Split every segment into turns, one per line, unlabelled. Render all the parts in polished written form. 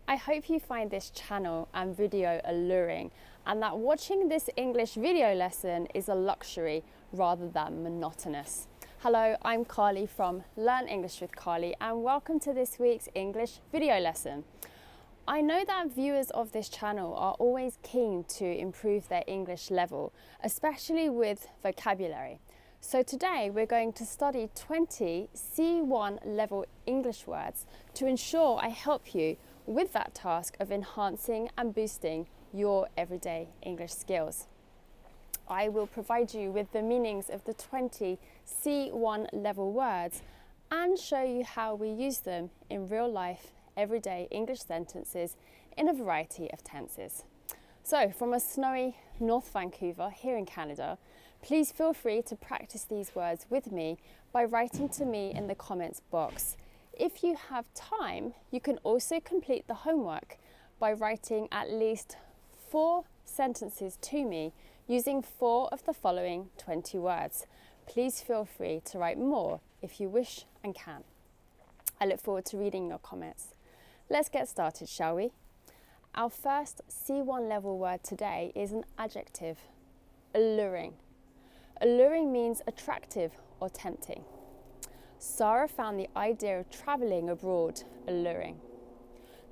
I hope you find this channel and video alluring and that watching this English video lesson is a luxury rather than monotonous. Hello, I'm Carly from Learn English with Carly and welcome to this week's English video lesson. I know that viewers of this channel are always keen to improve their English level, especially with vocabulary. So today we're going to study 20 C1 level English words to ensure I help you with that task of enhancing and boosting your everyday English skills. I will provide you with the meanings of the 20 C1 level words and show you how we use them in real life, everyday English sentences in a variety of tenses. So from a snowy North Vancouver here in Canada, please feel free to practice these words with me by writing to me in the comments box. If you have time, you can also complete the homework by writing at least 4 sentences to me using 4 of the following 20 words. Please feel free to write more if you wish and can. I look forward to reading your comments. Let's get started, shall we? Our first C1 level word today is an adjective, alluring. Alluring means attractive or tempting. Sarah found the idea of travelling abroad alluring.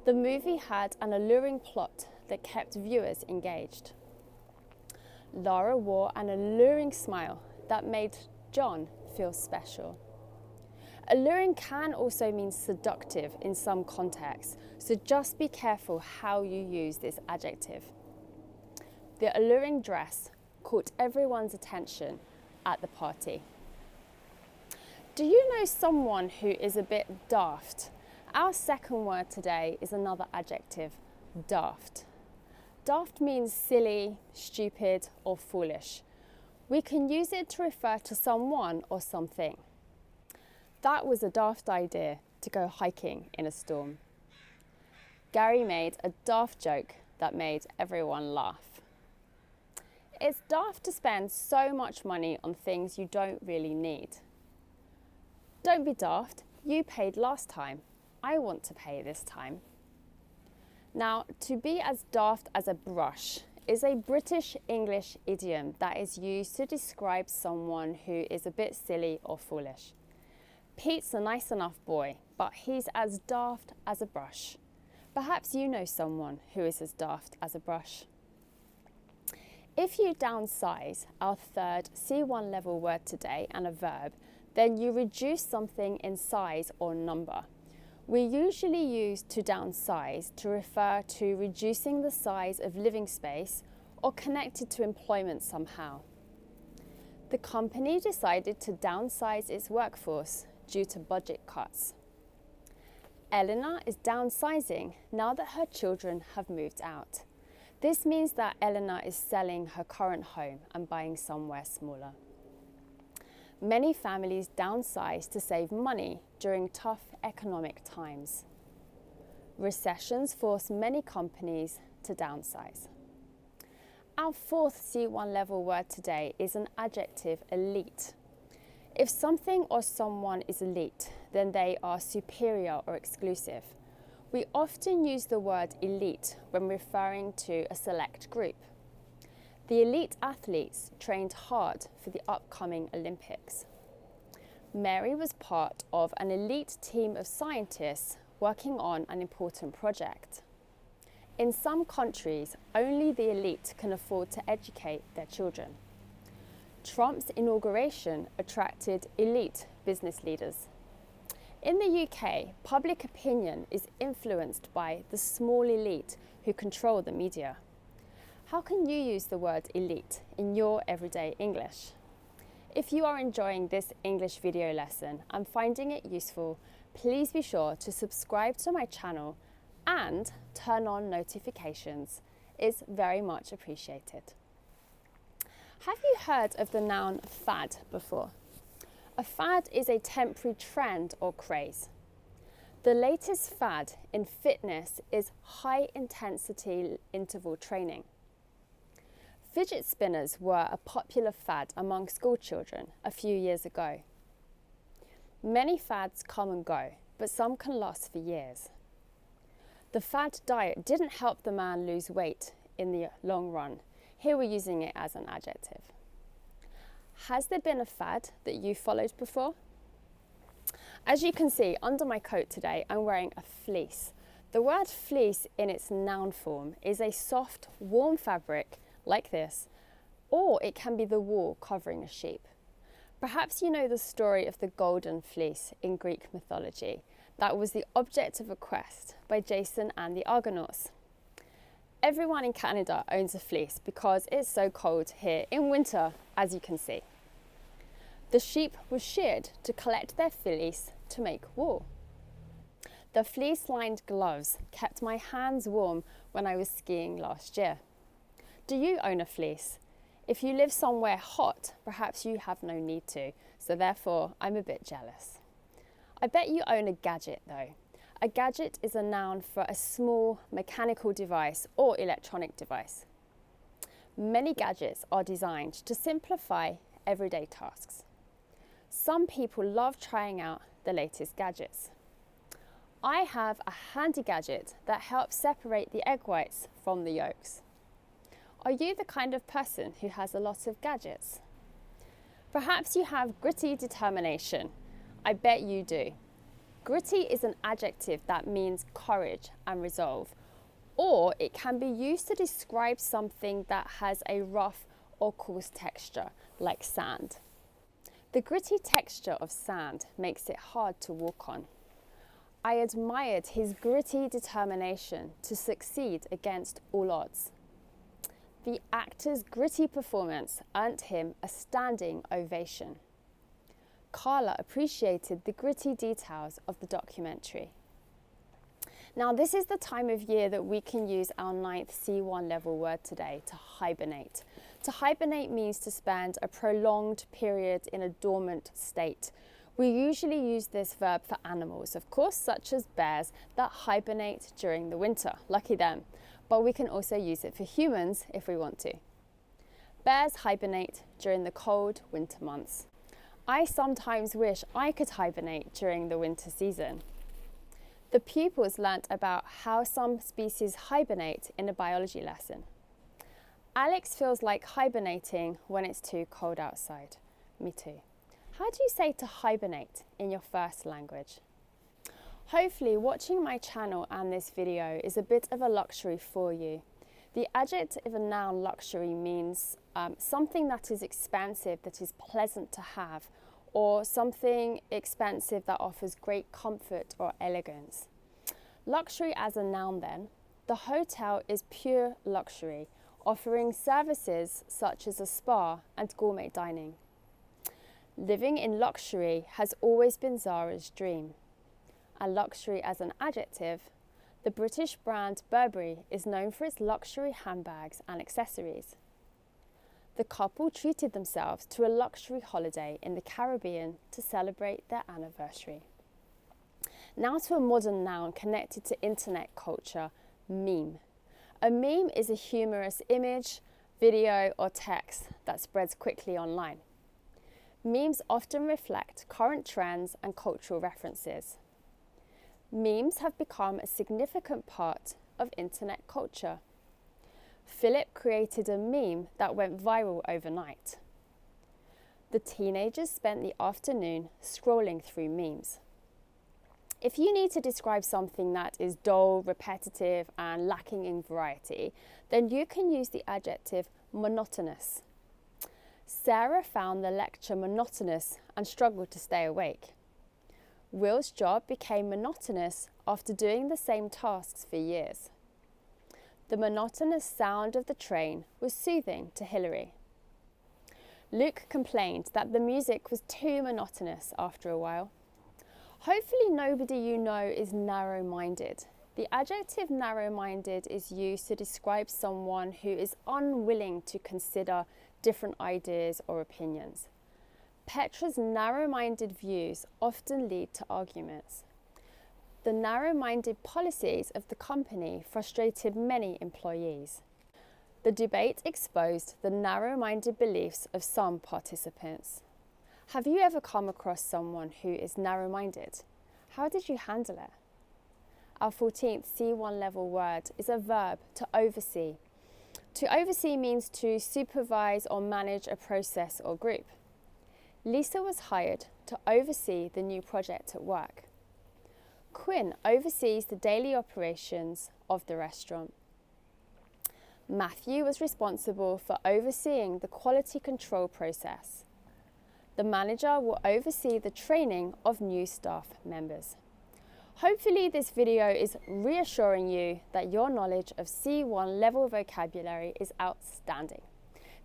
The movie had an alluring plot that kept viewers engaged. Laura wore an alluring smile that made John feel special. Alluring can also mean seductive in some contexts, so just be careful how you use this adjective. The alluring dress caught everyone's attention at the party. Do you know someone who is a bit daft? Our second word today is another adjective, daft. Daft means silly, stupid, or foolish. We can use it to refer to someone or something. That was a daft idea to go hiking in a storm. Gary made a daft joke that made everyone laugh. It's daft to spend so much money on things you don't really need. Don't be daft, you paid last time. I want to pay this time. Now, to be as daft as a brush is a British English idiom that is used to describe someone who is a bit silly or foolish. Pete's a nice enough boy, but he's as daft as a brush. Perhaps you know someone who is as daft as a brush. If you downsize, our third C1 level word today and a verb, then you reduce something in size or number. We usually use to downsize to refer to reducing the size of living space or connected to employment somehow. The company decided to downsize its workforce due to budget cuts. Eleanor is downsizing now that her children have moved out. This means that Eleanor is selling her current home and buying somewhere smaller. Many families downsize to save money during tough economic times. Recessions force many companies to downsize. Our fourth C1 level word today is an adjective, elite. If something or someone is elite, then they are superior or exclusive. We often use the word elite when referring to a select group. The elite athletes trained hard for the upcoming Olympics. Mary was part of an elite team of scientists working on an important project. In some countries, only the elite can afford to educate their children. Trump's inauguration attracted elite business leaders. In the UK, public opinion is influenced by the small elite who control the media. How can you use the word elite in your everyday English? If you are enjoying this English video lesson and finding it useful, please be sure to subscribe to my channel and turn on notifications. It's very much appreciated. Have you heard of the noun fad before? A fad is a temporary trend or craze. The latest fad in fitness is high-intensity interval training. Fidget spinners were a popular fad among school children a few years ago. Many fads come and go, but some can last for years. The fad diet didn't help the man lose weight in the long run. Here we're using it as an adjective. Has there been a fad that you followed before? As you can see, under my coat today, I'm wearing a fleece. The word fleece in its noun form is a soft, warm fabric like this, or it can be the wool covering a sheep. Perhaps you know the story of the golden fleece in Greek mythology. That was the object of a quest by Jason and the Argonauts. Everyone in Canada owns a fleece because it's so cold here in winter, as you can see. The sheep was sheared to collect their fleece to make wool. The fleece-lined gloves kept my hands warm when I was skiing last year. Do you own a fleece? If you live somewhere hot, perhaps you have no need to, so therefore I'm a bit jealous. I bet you own a gadget though. A gadget is a noun for a small mechanical device or electronic device. Many gadgets are designed to simplify everyday tasks. Some people love trying out the latest gadgets. I have a handy gadget that helps separate the egg whites from the yolks. Are you the kind of person who has a lot of gadgets? Perhaps you have gritty determination. I bet you do. Gritty is an adjective that means courage and resolve, or it can be used to describe something that has a rough or coarse texture, like sand. The gritty texture of sand makes it hard to walk on. I admired his gritty determination to succeed against all odds. The actor's gritty performance earned him a standing ovation. Carla appreciated the gritty details of the documentary. Now, this is the time of year that we can use our 9th C1-Level word today, to hibernate. To hibernate means to spend a prolonged period in a dormant state. We usually use this verb for animals, of course, such as bears that hibernate during the winter. Lucky them. But we can also use it for humans if we want to. Bears hibernate during the cold winter months. I sometimes wish I could hibernate during the winter season. The pupils learnt about how some species hibernate in a biology lesson. Alex feels like hibernating when it's too cold outside. Me too. How do you say to hibernate in your first language? Hopefully, watching my channel and this video is a bit of a luxury for you. The adjective of a noun luxury means something that is expensive, that is pleasant to have, or something expensive that offers great comfort or elegance. Luxury as a noun then, the hotel is pure luxury, offering services such as a spa and gourmet dining. Living in luxury has always been Zara's dream. And luxury as an adjective, the British brand Burberry is known for its luxury handbags and accessories. The couple treated themselves to a luxury holiday in the Caribbean to celebrate their anniversary. Now to a modern noun connected to internet culture, meme. A meme is a humorous image, video or text that spreads quickly online. Memes often reflect current trends and cultural references. Memes have become a significant part of internet culture. Philip created a meme that went viral overnight. The teenagers spent the afternoon scrolling through memes. If you need to describe something that is dull, repetitive, and lacking in variety, then you can use the adjective monotonous. Sarah found the lecture monotonous and struggled to stay awake. Will's job became monotonous after doing the same tasks for years. The monotonous sound of the train was soothing to Hilary. Luke complained that the music was too monotonous after a while. Hopefully nobody you know is narrow-minded. The adjective narrow-minded is used to describe someone who is unwilling to consider different ideas or opinions. Petra's narrow-minded views often lead to arguments. The narrow-minded policies of the company frustrated many employees. The debate exposed the narrow-minded beliefs of some participants. Have you ever come across someone who is narrow-minded? How did you handle it? Our 14th C1 level word is a verb, to oversee. To oversee means to supervise or manage a process or group. Lisa was hired to oversee the new project at work. Quinn oversees the daily operations of the restaurant. Matthew was responsible for overseeing the quality control process. The manager will oversee the training of new staff members. Hopefully this video is reassuring you that your knowledge of C1 level vocabulary is outstanding.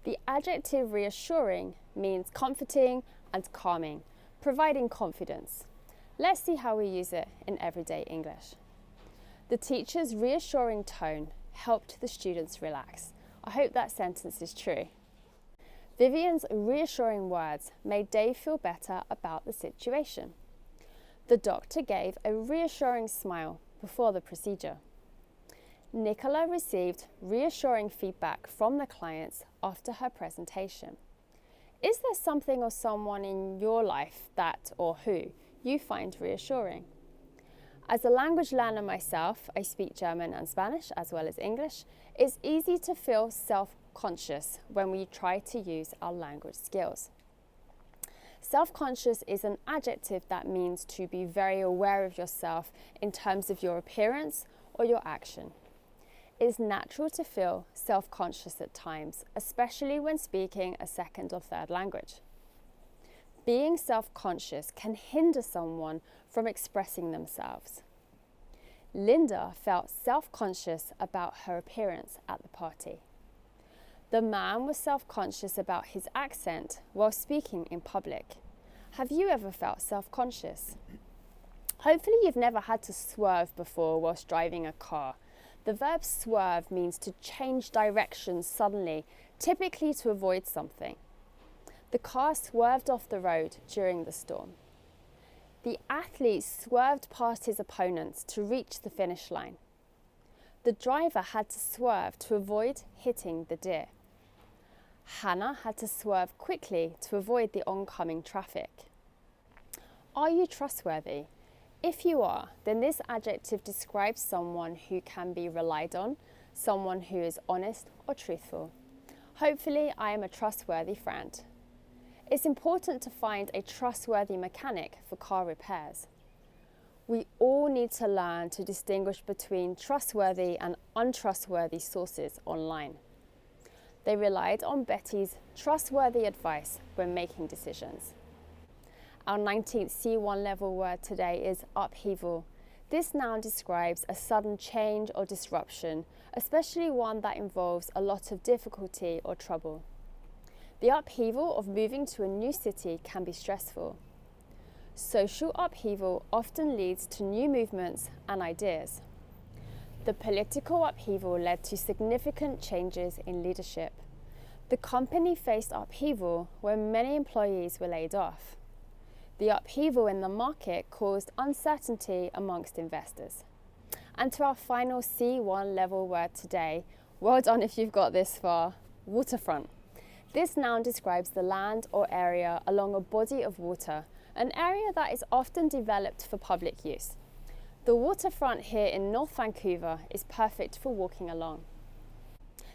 The adjective reassuring means comforting and calming, providing confidence. Let's see how we use it in everyday English. The teacher's reassuring tone helped the students relax. I hope that sentence is true. Vivian's reassuring words made Dave feel better about the situation. The doctor gave a reassuring smile before the procedure. Nicola received reassuring feedback from the clients after her presentation. Is there something or someone in your life that or who you find reassuring? As a language learner myself, I speak German and Spanish as well as English. It's easy to feel self-conscious when we try to use our language skills. Self-conscious is an adjective that means to be very aware of yourself in terms of your appearance or your action. It is natural to feel self-conscious at times, especially when speaking a second or third language. Being self-conscious can hinder someone from expressing themselves. Linda felt self-conscious about her appearance at the party. The man was self-conscious about his accent while speaking in public. Have you ever felt self-conscious? Hopefully you've never had to swerve before whilst driving a car. The verb swerve means to change direction suddenly, typically to avoid something. The car swerved off the road during the storm. The athlete swerved past his opponents to reach the finish line. The driver had to swerve to avoid hitting the deer. Hannah had to swerve quickly to avoid the oncoming traffic. Are you trustworthy? If you are, then this adjective describes someone who can be relied on, someone who is honest or truthful. Hopefully, I am a trustworthy friend. It's important to find a trustworthy mechanic for car repairs. We all need to learn to distinguish between trustworthy and untrustworthy sources online. They relied on Betty's trustworthy advice when making decisions. Our 19th C1 level word today is upheaval. This noun describes a sudden change or disruption, especially one that involves a lot of difficulty or trouble. The upheaval of moving to a new city can be stressful. Social upheaval often leads to new movements and ideas. The political upheaval led to significant changes in leadership. The company faced upheaval when many employees were laid off. The upheaval in the market caused uncertainty amongst investors. And to our final C1 level word today, well done if you've got this far, waterfront. This noun describes the land or area along a body of water, an area that is often developed for public use. The waterfront here in North Vancouver is perfect for walking along.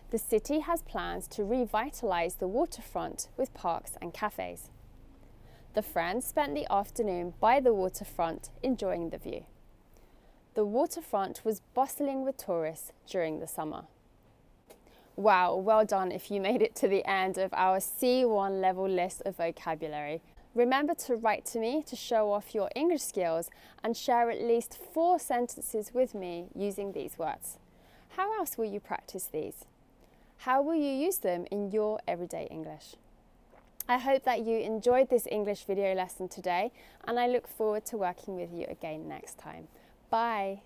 The city has plans to revitalise the waterfront with parks and cafes. The friends spent the afternoon by the waterfront enjoying the view. The waterfront was bustling with tourists during the summer. Wow, well done if you made it to the end of our C1 level list of vocabulary. Remember to write to me to show off your English skills and share at least 4 sentences with me using these words. How else will you practice these? How will you use them in your everyday English? I hope that you enjoyed this English video lesson today, and I look forward to working with you again next time. Bye!